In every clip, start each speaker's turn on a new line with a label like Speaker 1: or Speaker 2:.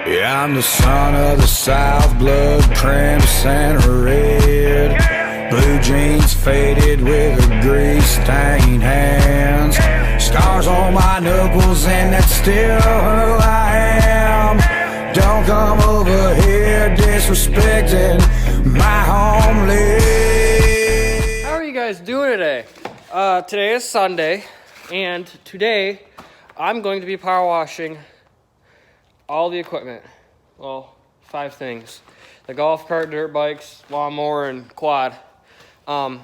Speaker 1: Yeah, I'm the son of the South, blood crimson red. Blue jeans faded with a grease-stained hands. Scars on my knuckles and that's still who I am. Don't come over here disrespecting my homeland.
Speaker 2: How are you guys doing today? Today is Sunday, and today I'm going to be power washing all the equipment. Well, 5 things: the golf cart, dirt bikes, lawnmower, and quad. So I'm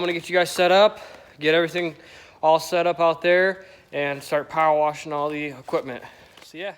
Speaker 2: gonna get you guys set up, get everything all set up out there, and start power washing all the equipment. So yeah.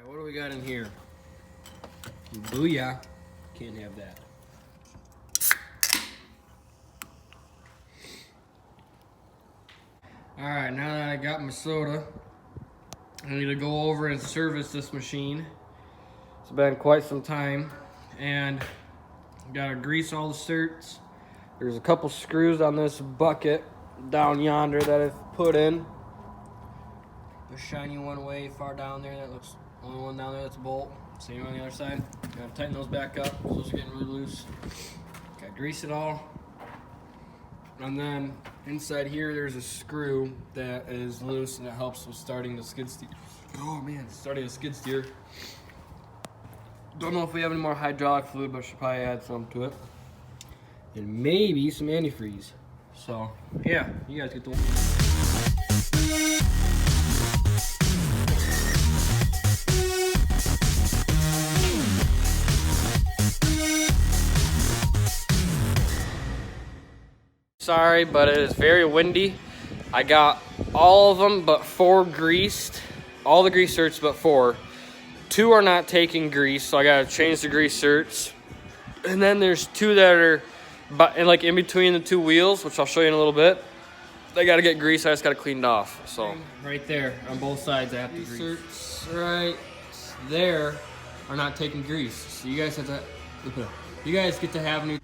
Speaker 2: What do we got in here? Booyah. Can't have that. Alright, now that I got my soda, I need to go over and service this machine. It's been quite some time, and gotta grease all the certs. There's a couple screws on this bucket down yonder that I've put in. The shiny one way far down there, that looks only one down there that's a bolt. Same on the other side. Gotta tighten those back up. Those are getting really loose. Gotta grease it all. And then inside here there's a screw that is loose and it helps with starting the skid steer. Oh man, starting a skid steer. Don't know if we have any more hydraulic fluid, but should probably add some to it. And maybe some antifreeze. So yeah, you guys get the Sorry, but it is very windy. I got all of them but 4 greased. All the grease certs but 4. 2 are not taking grease, so I gotta change the grease certs. And then there's 2 that are like in between the 2 wheels, which I'll show you in a little bit. They gotta get grease, I just gotta clean it off. So right there on both sides I have to grease. Certs right there are not taking grease. So you guys have to, you guys get to have new.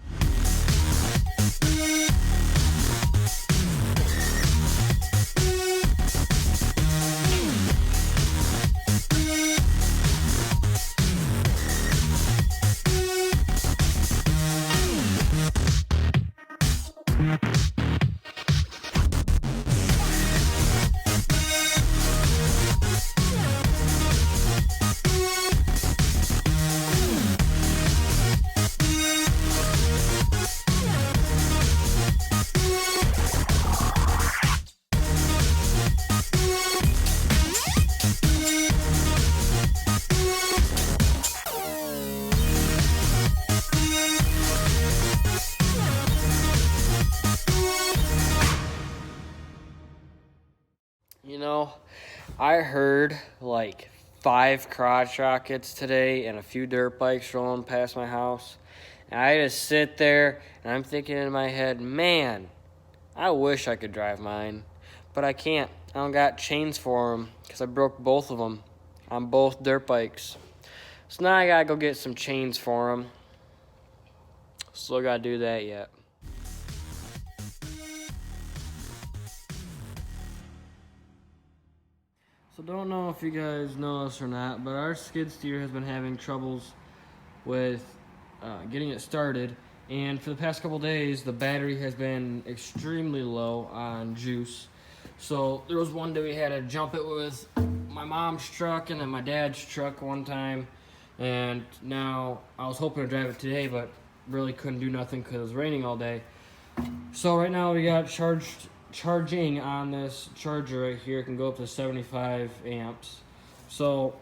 Speaker 2: You know, I heard like 5 crotch rockets today and a few dirt bikes rolling past my house. And I just sit there and I'm thinking in my head, man, I wish I could drive mine, but I can't. I don't got chains for them because I broke both of them on both dirt bikes. So now I gotta go get some chains for them. Still gotta do that yet. So don't know if you guys know this or not, but our skid steer has been having troubles with getting it started. And for the past couple days, the battery has been extremely low on juice. So there was one day we had to jump it with my mom's truck and then my dad's truck one time. And now I was hoping to drive it today, but really couldn't do nothing because it was raining all day. So right now we got charging on this charger right here. It can go up to 75 amps. So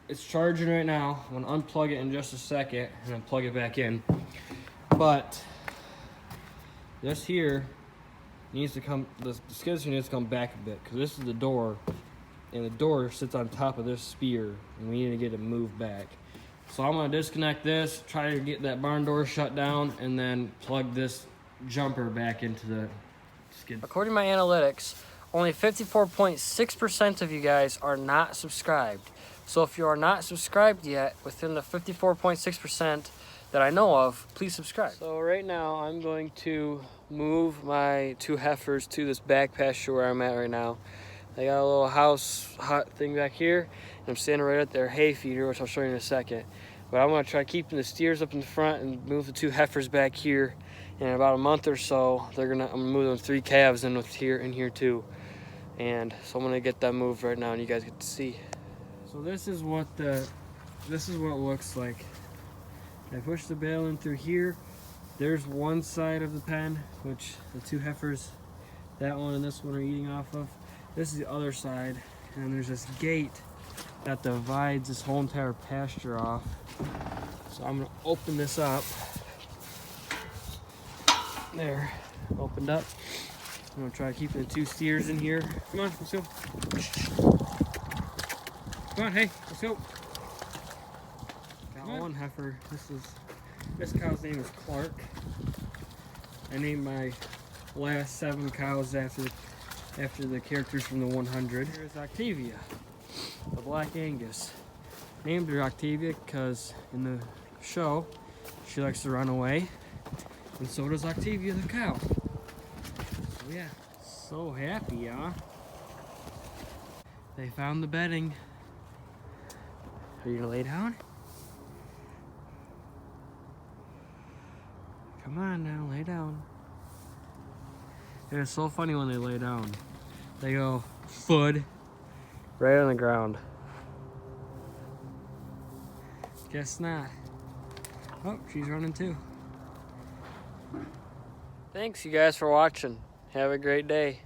Speaker 2: it's charging right now. I'm gonna unplug it in just a second and then plug it back in. But this here needs to come, the skid steer needs to come back a bit because this is the door and the door sits on top of this spear and we need to get it moved back. So I'm gonna disconnect this, try to get that barn door shut down, and then plug this jumper back into the skid. According to my analytics, only 54.6% of you guys are not subscribed. So if you are not subscribed yet, within the 54.6% that I know of, please subscribe. So right now I'm going to move my 2 heifers to this back pasture where I'm at right now. They got a little house hut thing back here, and I'm standing right at their hay feeder, which I'll show you in a second. But I'm gonna try keeping the steers up in the front and move the 2 heifers back here. In about a month or so, I'm gonna move them 3 calves in here too. And so I'm gonna get that moved right now, and you guys get to see. So this is what it looks like. I push the bale in through here. There's one side of the pen, which the 2 heifers, that one and this one, are eating off of. This is the other side, and there's this gate that divides this whole entire pasture off. So I'm gonna open this up. There, opened up. I'm gonna try keeping the 2 steers in here. Come on, let's go. Come on, hey, let's go. Got one heifer. This cow's name is Clark. I named my last 7 cows after the characters from the 100. Here's Octavia, the Black Angus. Named her Octavia because in the show, she likes to run away, and so does Octavia the cow. So yeah, so happy, huh? They found the bedding. Are you gonna lay down? Come on now, lay down. It is so funny when they lay down. They go thud right on the ground. Guess not. Oh, she's running too. Thanks you guys for watching. Have a great day.